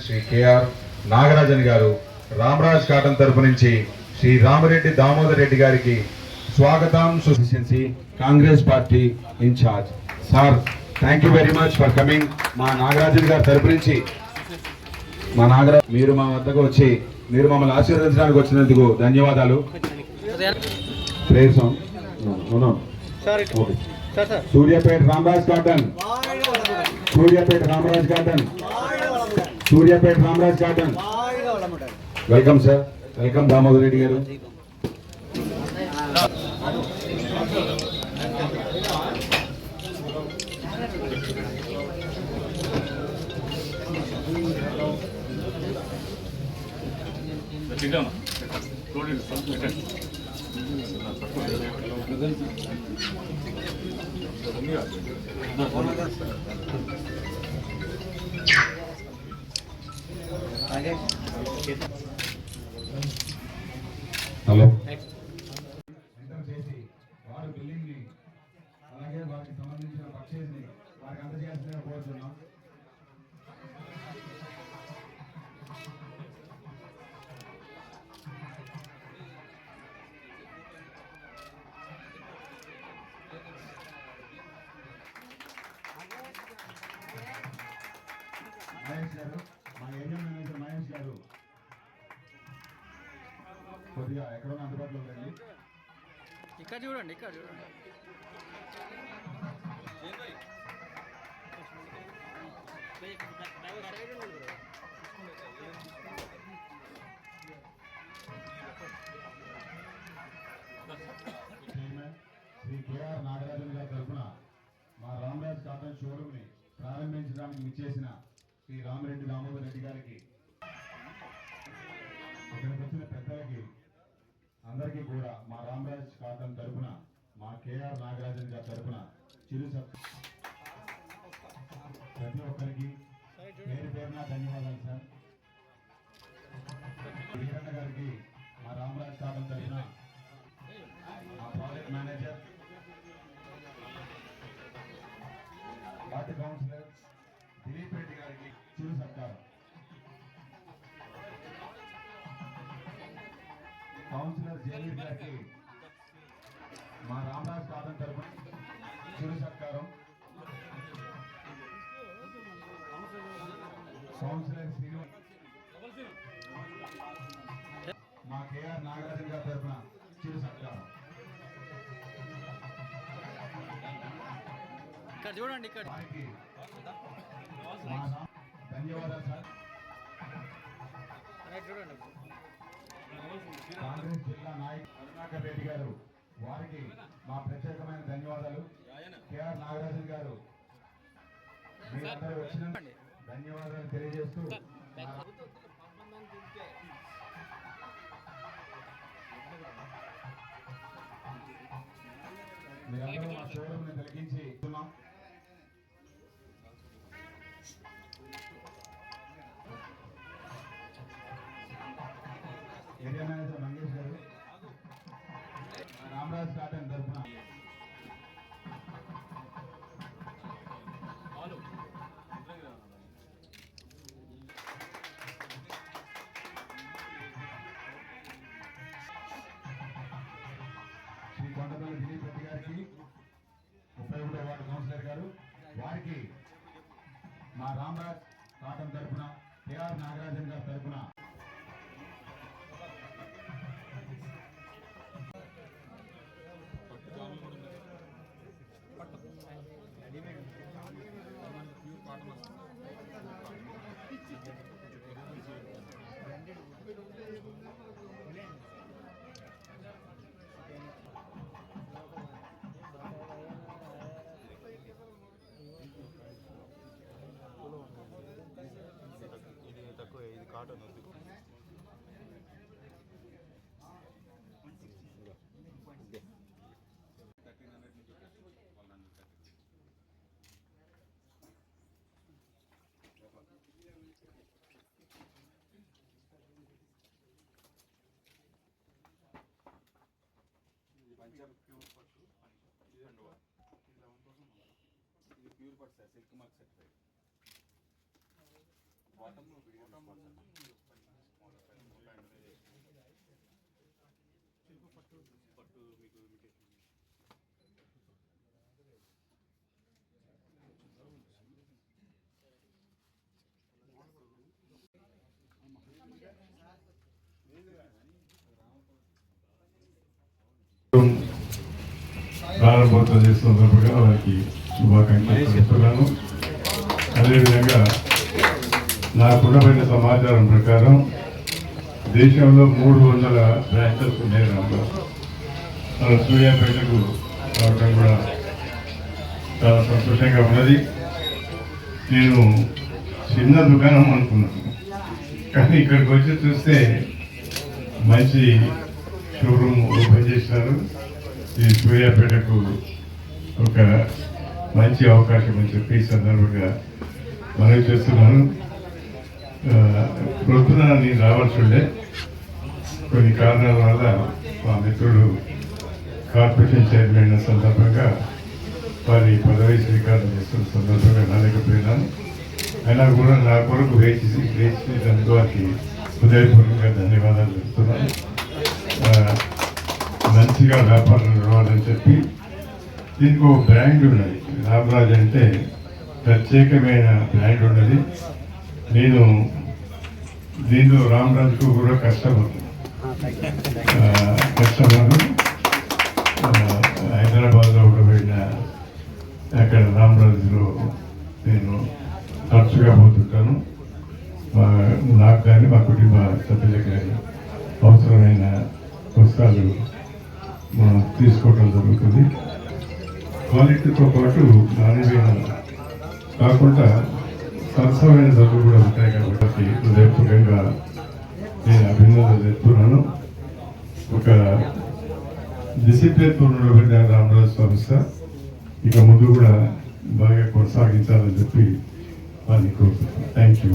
Shri KR Nagarajan గారు Ramraj cotton తరపు నుంచి శ్రీ రామిరెడ్డి దామోదర్ రెడ్డి గారికి స్వాగతం. సుశిషన్సీ Congress party in charge sir, thank you very much for coming. మా నాగరాజన్ గారి తరపు నుంచి మీరు మా వద్దకు వచ్చి మీరు మమ్మల్ని ఆశీర్వదించడానికి వచ్చినందుకు ధన్యవాదాలు. Suryapet Ramraj cotton, Suryapet Ramraj cotton, Suryapet Ramraj cotton. Welcome sir, welcome Damodar Reddy గారు. హలో చేసి వారు బిల్డింగ్ ని అలాగే వారికి సంబంధించిన పర్చేజ్ ని వారికి అందజేయాల్సిందిగా కోరుతున్నాం. మహేష్ గారు, మా ఏరియా మేనేజర్ మహేష్ గారు కొద్దిగా ఎక్కడో అందుబాటులో ఉందండి. ఇక్కడ చూడండి, ఇక్కడ చూడండి. శ్రీ కేఆర్ నాగరాజన్ గారి తరఫున మా రామరాజ్ కాటన్ షోరూమ్ ని ప్రారంభించడానికి విచ్చేసిన శ్రీ రామిరెడ్డి దామోదర్ రెడ్డి గారికి, ఇక్కడికి వచ్చిన పెద్దలకి అందరికీ కూడా మా రామరాజ్ కాటన్ తరఫున మా కేఆర్ నాగరాజన్ గారి తరఫున చిరు ప్రతి ఒక్కరికి పేరు పేరున ధన్యవాదాలు సార్. వీరన్న గారికి మా రామరాజ్ కాటన్ తరఫున మా project manager, ward councillor Dilip Reddy గారికి చిరు సత్కారం. కౌన్సిలర్ జయవీర్ గారికి మా రామరాజ్ కాటన్ తరఫున చిరు సత్కారం. కౌన్సిలర్ శ్రీనివాస్ మా కేఆర్ నాగరాజన్ గారి తరఫున చిరు సత్కారం. ఇక్కడ చూడండి, ఇక్కడ ధన్యవాదాలు సార్. చూడండి. కాంగ్రెస్ జిల్లా నాయకులు కరుణాకర్ రెడ్డి గారు, వారికి మా ప్రత్యేకమైన ధన్యవాదాలు. కేఆర్ నాగరాజన్ గారు, మీరందరూ వచ్చిన ధన్యవాదాలు తెలియజేస్తూ మీరందరూ మా షోరూమ్ ని తిలకించి ఇస్తున్నాం. ఏరియా మేనేజర్ మంగేష్ గారు రామరాజ్ కాటన్ తరఫున శ్రీ కొండపల్లి దిలీప్ రెడ్డి గారికి 31వ వార్డు కౌన్సిలర్ గారు, వారికి మా రామరాజ్ కాటన్ తరఫున కేఆర్ నాగరాజన్ గారి తరఫున కాటన్ పంజాబ్ ప్యూర్ పట్టు ఇది 2 ఇది 11,000 ఇది ప్యూర్ పట్టు సార్, సిల్క్ మార్క్ సర్టిఫైడ్. ప్రారంభోత్సవం చేస్తున్న సందర్భంగా వారికి శుభాకాంక్షలు తెలుపుతున్నాను. అదేవిధంగా నాకున్నమైన సమాచారం ప్రకారం దేశంలో 300 బ్రాంచెస్ ఉన్నాయి. మన సూర్యాపేటకు రావడం కూడా చాలా సంతోషంగా ఉన్నది. నేను చిన్న దుకాణం అనుకున్నాను, కానీ ఇక్కడికి వచ్చి చూస్తే మంచి షోరూమ్ ఓపెన్ చేసినారు. ఈ సూర్యాపేటకు ఒక మంచి అవకాశం అని చెప్పి ఈ సందర్భంగా మనవి చేస్తున్నాను. ప్రొద్దున నేను రావాల్సి ఉండే, కొన్ని కారణాల వల్ల మా మిత్రుడు కార్పొరేషన్ చైర్మన్ అయిన సందర్భంగా వారి పదవి స్వీకారం చేస్తున్న సందర్భంగా రాలేకపోయినాను. అయినా కూడా నా కొరకు వేసినందుకు వారికి హృదయపూర్వకంగా ధన్యవాదాలు చెప్తున్నాను. మంచిగా వ్యాపారం నడవాలని చెప్పి దీనికి ఒక బ్రాండ్ ఉన్నది. రామరాజ్ అంటే ప్రత్యేకమైన బ్రాండ్ ఉన్నది. నేను దీంట్లో రామరాజ్కు కూడా కస్టమర్ హైదరాబాద్లో కూడా వెళ్ళిన అక్కడ రామరాజులో నేను తరచుగా పోతుంటాను. నాకు కానీ మా కుటుంబ సభ్యులకు కానీ అవసరమైన పుస్తకాలు మనం తీసుకోవడం జరుగుతుంది. క్వాలిటీతో పాటు నాణ్యమైన కాకుండా సరసమైన ధరలు కూడా ఉంటాయి కాబట్టి హృదయపూర్వకంగా నేను అభినందనలు చెప్తున్నాను. ఒక డిసిప్లిన్తో ఉండబడిన రామరాజు సంస్థ ఇక ముందు కూడా బాగా కొనసాగించాలని చెప్పి వారిని కోరుతున్నాను. Thank you.